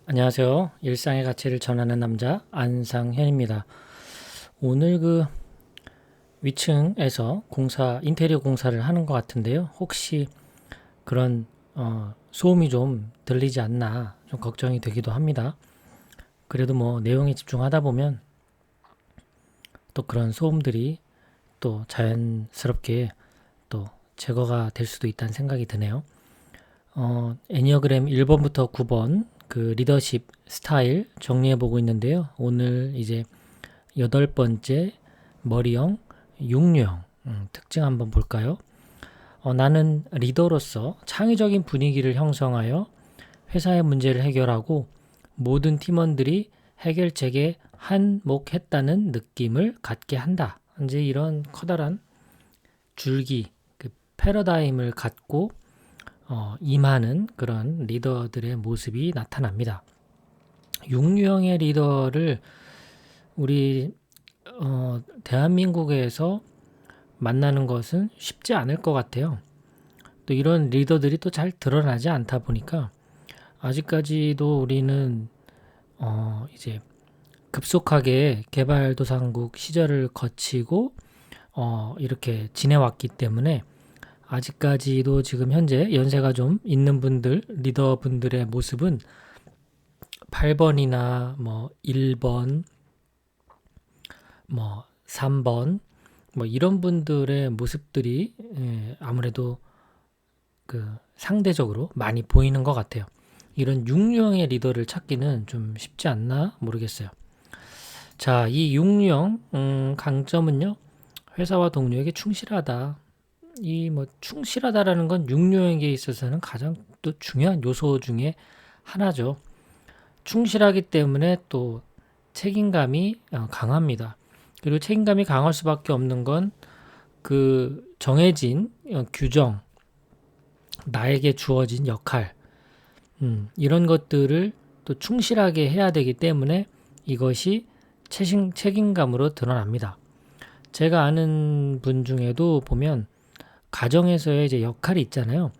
안녕하세요. 일상의 가치를 전하는 남자 안상현입니다. 오늘 위층에서 인테리어 공사를 하는 것 같은데요. 혹시 그런 소음이 좀 들리지 않나 좀 걱정이 되기도 합니다. 그래도 내용에 집중하다 보면 또 그런 소음들이 또 자연스럽게 또 제거가 될 수도 있다는 생각이 드네요. 애니어그램 1번부터 9번 그 리더십 스타일 정리해 보고 있는데요. 오늘 이제 8번째 머리형, 육류형 특징 한번 볼까요? 나는 리더로서 창의적인 분위기를 형성하여 회사의 문제를 해결하고 모든 팀원들이 해결책에 한몫했다는 느낌을 갖게 한다. 이제 이런 커다란 줄기, 그 패러다임을 갖고 임하는 그런 리더들의 모습이 나타납니다. 육류형의 리더를 우리 대한민국에서 만나는 것은 쉽지 않을 것 같아요. 또 이런 리더들이 또 잘 드러나지 않다 보니까 아직까지도 우리는 이제 급속하게 개발도상국 시절을 거치고 이렇게 지내왔기 때문에 아직까지도 지금 현재 연세가 좀 있는 분들, 리더분들의 모습은 8번이나 1번, 3번, 이런 분들의 모습들이 아무래도 상대적으로 많이 보이는 것 같아요. 이런 육류형의 리더를 찾기는 좀 쉽지 않나 모르겠어요. 자, 이 육류형 강점은요. 회사와 동료에게 충실하다. 충실하다라는 건 육류형에게 있어서는 가장 또 중요한 요소 중에 하나죠. 충실하기 때문에 또 책임감이 강합니다. 그리고 책임감이 강할 수밖에 없는 건 그 정해진 규정, 나에게 주어진 역할, 이런 것들을 또 충실하게 해야 되기 때문에 이것이 책임감으로 드러납니다. 제가 아는 분 중에도 보면 가정에서의 이제 역할이 있잖아요.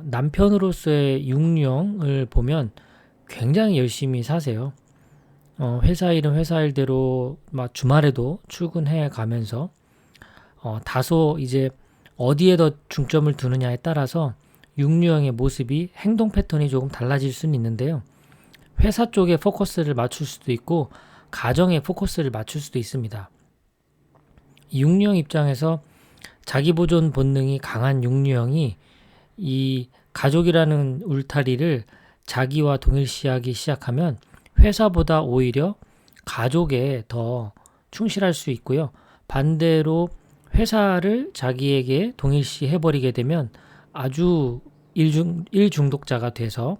남편으로서의 육령을 보면 굉장히 열심히 사세요. 회사 일은 회사 일대로 막 주말에도 출근해 가면서 다소 이제 어디에 더 중점을 두느냐에 따라서 육류형의 모습이 행동 패턴이 조금 달라질 수는 있는데요. 회사 쪽에 포커스를 맞출 수도 있고 가정에 포커스를 맞출 수도 있습니다. 육류형 입장에서 자기 보존 본능이 강한 육류형이 이 가족이라는 울타리를 자기와 동일시하기 시작하면 회사보다 오히려 가족에 더 충실할 수 있고요. 반대로 회사를 자기에게 동일시 해버리게 되면 아주 일중독자가 돼서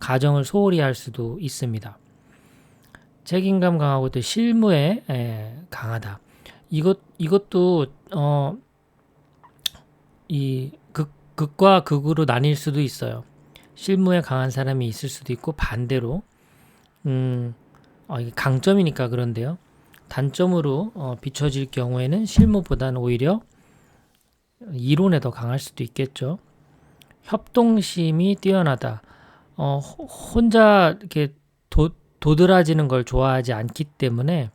가정을 소홀히 할 수도 있습니다. 책임감 강하고 또 실무에 강하다. 이것도 이 극과 극으로 나뉠 수도 있어요. 실무에 강한 사람이 있을 수도 있고 반대로 이게 강점이니까 그런데요. 단점으로 비춰질 경우에는 실무보다는 오히려 이론에 더 강할 수도 있겠죠. 협동심이 뛰어나다. 혼자 이렇게 도드라지는 걸 좋아하지 않기 때문에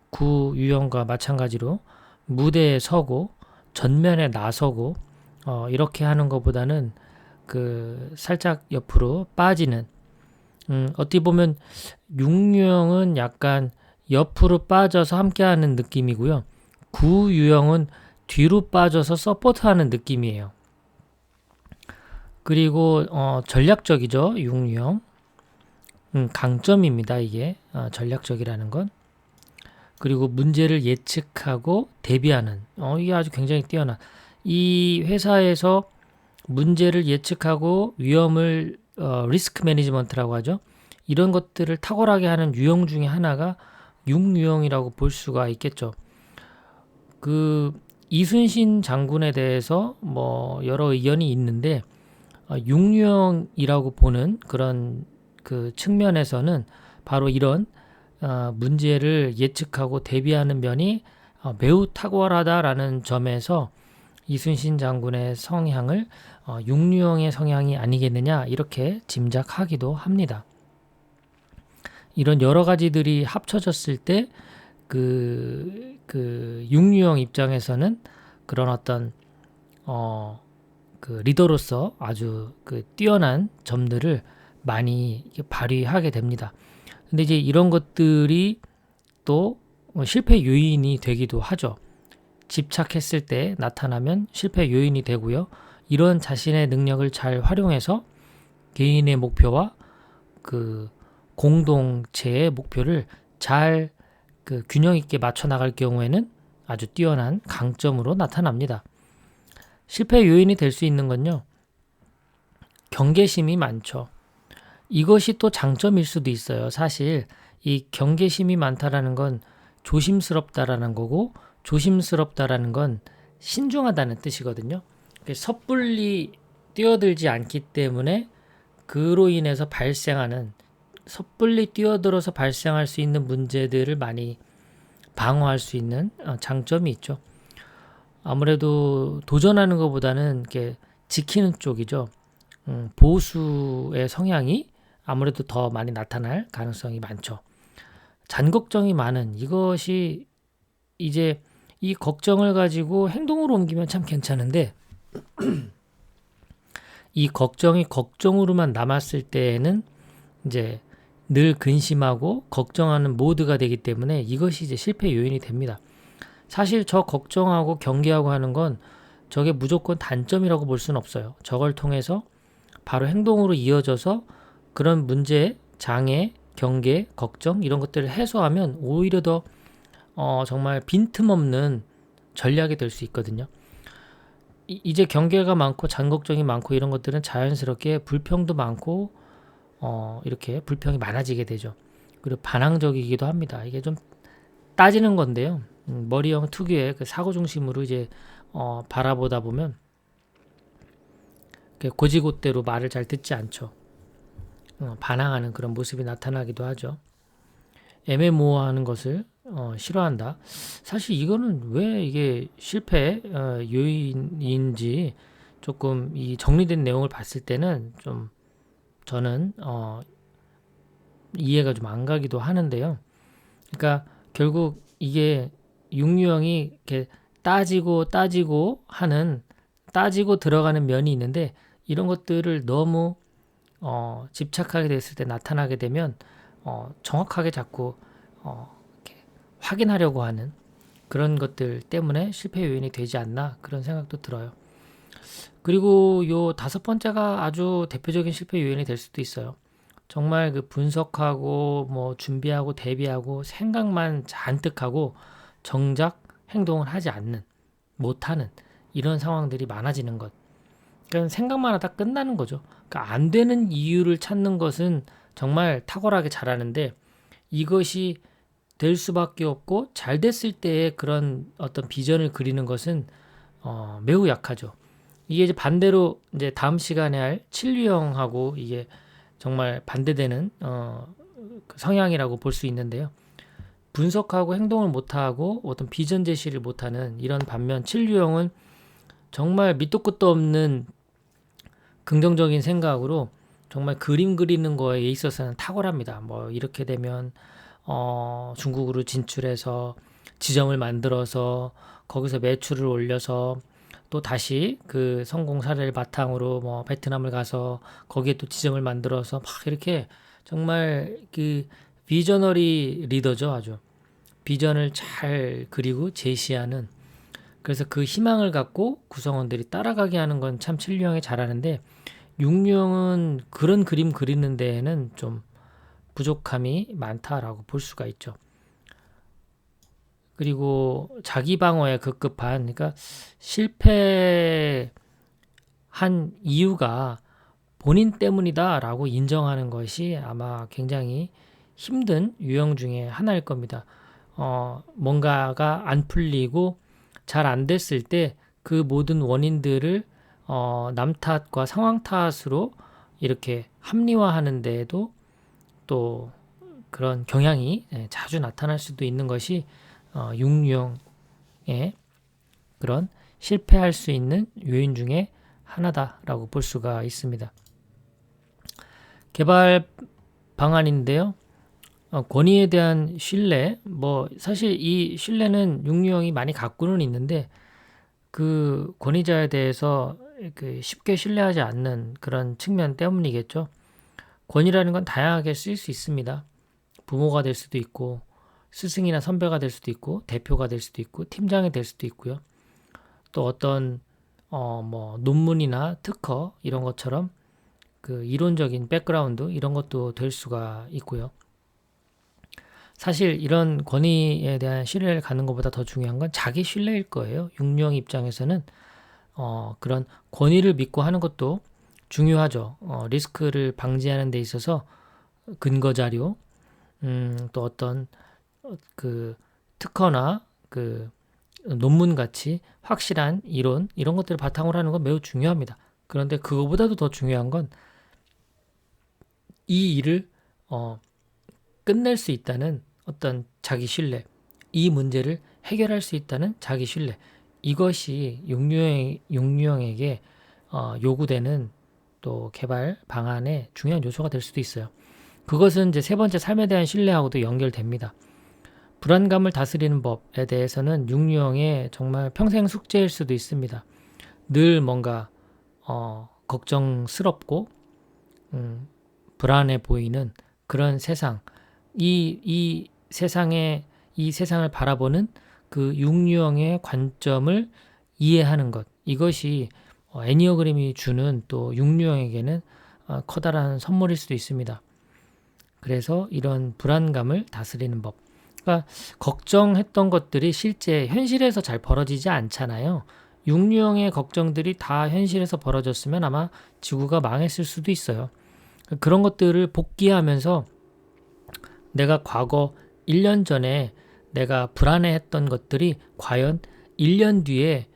구유형과 마찬가지로 무대에 서고 전면에 나서고 이렇게 하는 것보다는 살짝 옆으로 빠지는 어떻게 보면 육유형은 약간 옆으로 빠져서 함께하는 느낌이고요. 구유형은 뒤로 빠져서 서포트하는 느낌이에요. 그리고 전략적이죠. 육유형. 강점입니다. 이게 전략적이라는 건. 그리고 문제를 예측하고 대비하는 이게 아주 굉장히 뛰어난 이 회사에서 문제를 예측하고 위험을 리스크 매니지먼트라고 하죠. 이런 것들을 탁월하게 하는 유형 중에 하나가 육유형이라고 볼 수가 있겠죠. 이순신 장군에 대해서 여러 의견이 있는데 육유형이라고 보는 그런 측면에서는 바로 이런 문제를 예측하고 대비하는 면이 매우 탁월하다라는 점에서 이순신 장군의 성향을 육류형의 성향이 아니겠느냐 이렇게 짐작하기도 합니다. 이런 여러 가지들이 합쳐졌을 때 육류형 입장에서는 그런 어떤 리더로서 아주 뛰어난 점들을 많이 발휘하게 됩니다. 근데 이제 이런 것들이 또 실패 요인이 되기도 하죠. 집착했을 때 나타나면 실패 요인이 되고요. 이런 자신의 능력을 잘 활용해서 개인의 목표와 공동체의 목표를 잘 균형 있게 맞춰 나갈 경우에는 아주 뛰어난 강점으로 나타납니다. 실패 요인이 될 수 있는 건요, 경계심이 많죠. 이것이 또 장점일 수도 있어요. 사실 이 경계심이 많다라는 건 조심스럽다라는 거고, 조심스럽다라는 건 신중하다는 뜻이거든요. 섣불리 뛰어들지 않기 때문에 그로 인해서 섣불리 뛰어들어서 발생할 수 있는 문제들을 많이 방어할 수 있는 장점이 있죠. 아무래도 도전하는 것보다는 이렇게 지키는 쪽이죠. 보수의 성향이 아무래도 더 많이 나타날 가능성이 많죠. 잔걱정이 많은 이것이 이제 이 걱정을 가지고 행동으로 옮기면 참 괜찮은데 이 걱정이 걱정으로만 남았을 때에는 이제 늘 근심하고 걱정하는 모드가 되기 때문에 이것이 이제 실패 요인이 됩니다. 사실 저 걱정하고 경계하고 하는 건 저게 무조건 단점이라고 볼 수는 없어요. 저걸 통해서 바로 행동으로 이어져서 그런 문제, 장애, 경계, 걱정 이런 것들을 해소하면 오히려 더 정말 빈틈없는 전략이 될 수 있거든요. 이제 경계가 많고 잔걱정이 많고 이런 것들은 자연스럽게 불평도 많고 이렇게 불평이 많아지게 되죠. 그리고 반항적이기도 합니다. 이게 좀 따지는 건데요. 머리형 특유의 사고 중심으로 이제 바라보다 보면 고지고대로 말을 잘 듣지 않죠. 반항하는 그런 모습이 나타나기도 하죠. 애매모호하는 것을 싫어한다. 사실 이거는 왜 이게 실패 요인인지 조금 이 정리된 내용을 봤을 때는 좀 저는 이해가 좀 안 가기도 하는데요. 그러니까 결국 이게 육류형이 이렇게 따지고 들어가는 면이 있는데 이런 것들을 너무 집착하게 됐을 때 나타나게 되면 정확하게 자꾸 이렇게 확인하려고 하는 그런 것들 때문에 실패 요인이 되지 않나 그런 생각도 들어요. 그리고 요 5번째가 아주 대표적인 실패 요인이 될 수도 있어요. 정말 분석하고 뭐 준비하고 대비하고 생각만 잔뜩 하고 정작 행동을 하지 않는, 못하는 이런 상황들이 많아지는 것. 그러니까 생각만 하다 끝나는 거죠. 그러니까 안 되는 이유를 찾는 것은 정말 탁월하게 잘하는데 이것이 될 수밖에 없고 잘 됐을 때의 그런 어떤 비전을 그리는 것은 매우 약하죠. 이게 이제 반대로 이제 다음 시간에 할 진류형하고 이게 정말 반대되는 그 성향이라고 볼 수 있는데요. 분석하고 행동을 못하고 어떤 비전 제시를 못하는 이런 반면 진류형은 정말 밑도 끝도 없는 긍정적인 생각으로 정말 그림 그리는 거에 있어서는 탁월합니다. 뭐 이렇게 되면 중국으로 진출해서 지점을 만들어서 거기서 매출을 올려서 또 다시 그 성공 사례를 바탕으로 뭐 베트남을 가서 거기에 또 지점을 만들어서 막 이렇게 정말 그 비저너리 리더죠. 아주 비전을 잘 그리고 제시하는, 그래서 그 희망을 갖고 구성원들이 따라가게 하는 건 참 진류형이 잘하는데 육류형은 그런 그림 그리는 데에는 좀 부족함이 많다라고 볼 수가 있죠. 그리고 자기 방어에 급급한, 그러니까 실패한 이유가 본인 때문이다라고 인정하는 것이 아마 굉장히 힘든 유형 중에 하나일 겁니다. 뭔가가 안 풀리고 잘 안 됐을 때 그 모든 원인들을 남 탓과 상황 탓으로 이렇게 합리화하는 데에도 또 그런 경향이 자주 나타날 수도 있는 것이 육류형의 그런 실패할 수 있는 요인 중에 하나다라고 볼 수가 있습니다. 개발 방안인데요. 권위에 대한 신뢰, 사실 이 신뢰는 육류형이 많이 갖고는 있는데 그 권위자에 대해서 쉽게 신뢰하지 않는 그런 측면 때문이겠죠. 권위라는 건 다양하게 쓰일 수 있습니다. 부모가 될 수도 있고, 스승이나 선배가 될 수도 있고, 대표가 될 수도 있고, 팀장이 될 수도 있고요. 또 어떤 논문이나 특허 이런 것처럼 그 이론적인 백그라운드 이런 것도 될 수가 있고요. 사실 이런 권위에 대한 신뢰를 갖는 것보다 더 중요한 건 자기 신뢰일 거예요. 육류형 입장에서는 그런 권위를 믿고 하는 것도 중요하죠. 리스크를 방지하는 데 있어서 근거 자료, 또 어떤 그 특허나 그 논문 같이 확실한 이론 이런 것들을 바탕으로 하는 건 매우 중요합니다. 그런데 그거보다도 더 중요한 건 이 일을 끝낼 수 있다는 어떤 자기 신뢰, 이 문제를 해결할 수 있다는 자기 신뢰, 이것이 육류형에게 요구되는 또 개발 방안의 중요한 요소가 될 수도 있어요. 그것은 이제 세 번째 삶에 대한 신뢰하고도 연결됩니다. 불안감을 다스리는 법에 대해서는 육류형의 정말 평생 숙제일 수도 있습니다. 늘 뭔가 걱정스럽고 불안해 보이는 그런 세상, 이 세상을 바라보는 그 육류형의 관점을 이해하는 것, 이것이 애니어그램이 주는 또 육류형에게는 커다란 선물일 수도 있습니다. 그래서 이런 불안감을 다스리는 법. 그러니까 걱정했던 것들이 실제 현실에서 잘 벌어지지 않잖아요. 육류형의 걱정들이 다 현실에서 벌어졌으면 아마 지구가 망했을 수도 있어요. 그런 것들을 복귀하면서 내가 과거 1년 전에 내가 불안해했던 것들이 과연 1년 뒤에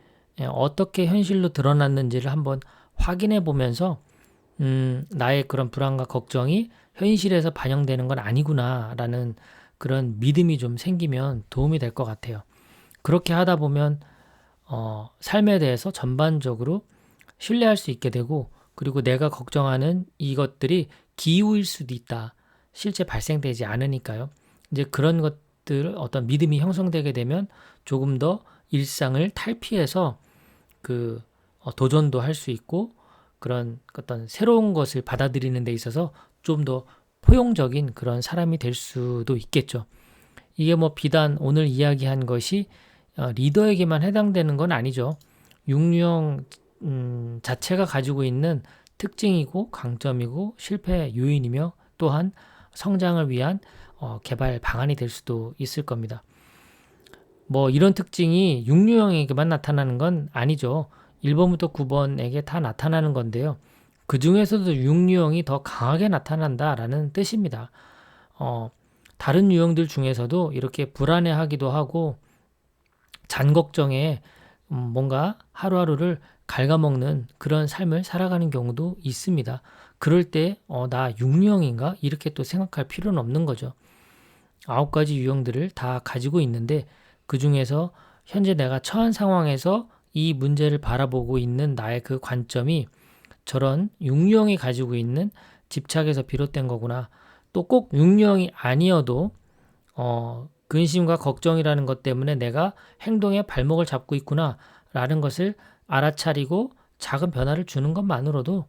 어떻게 현실로 드러났는지를 한번 확인해 보면서 나의 그런 불안과 걱정이 현실에서 반영되는 건 아니구나라는 그런 믿음이 좀 생기면 도움이 될 것 같아요. 그렇게 하다 보면 삶에 대해서 전반적으로 신뢰할 수 있게 되고, 그리고 내가 걱정하는 이것들이 기우일 수도 있다. 실제 발생되지 않으니까요. 이제 그런 것들 어떤 믿음이 형성되게 되면 조금 더 일상을 탈피해서 도전도 할 수 있고, 그런 어떤 새로운 것을 받아들이는 데 있어서 좀 더 포용적인 그런 사람이 될 수도 있겠죠. 이게 비단 오늘 이야기한 것이 리더에게만 해당되는 건 아니죠. 육류형 자체가 가지고 있는 특징이고 강점이고 실패 요인이며 또한 성장을 위한 개발 방안이 될 수도 있을 겁니다. 이런 특징이 육류형에게만 나타나는 건 아니죠. 1번부터 9번에게 다 나타나는 건데요. 그 중에서도 육류형이 더 강하게 나타난다라는 뜻입니다. 다른 유형들 중에서도 이렇게 불안해하기도 하고 잔 걱정에 뭔가 하루하루를 갉아먹는 그런 삶을 살아가는 경우도 있습니다. 그럴 때 나 육류형인가? 이렇게 또 생각할 필요는 없는 거죠. 9가지 유형들을 다 가지고 있는데 그 중에서 현재 내가 처한 상황에서 이 문제를 바라보고 있는 나의 그 관점이 저런 육류형이 가지고 있는 집착에서 비롯된 거구나. 또 꼭 육류형이 아니어도 근심과 걱정이라는 것 때문에 내가 행동에 발목을 잡고 있구나 라는 것을 알아차리고 작은 변화를 주는 것만으로도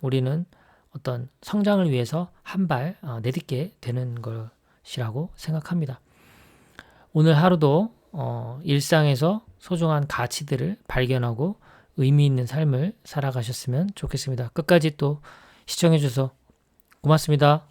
우리는 어떤 성장을 위해서 한 발 내딛게 되는 것이라고 생각합니다. 오늘 하루도 일상에서 소중한 가치들을 발견하고 의미 있는 삶을 살아가셨으면 좋겠습니다. 끝까지 또 시청해 주셔서 고맙습니다.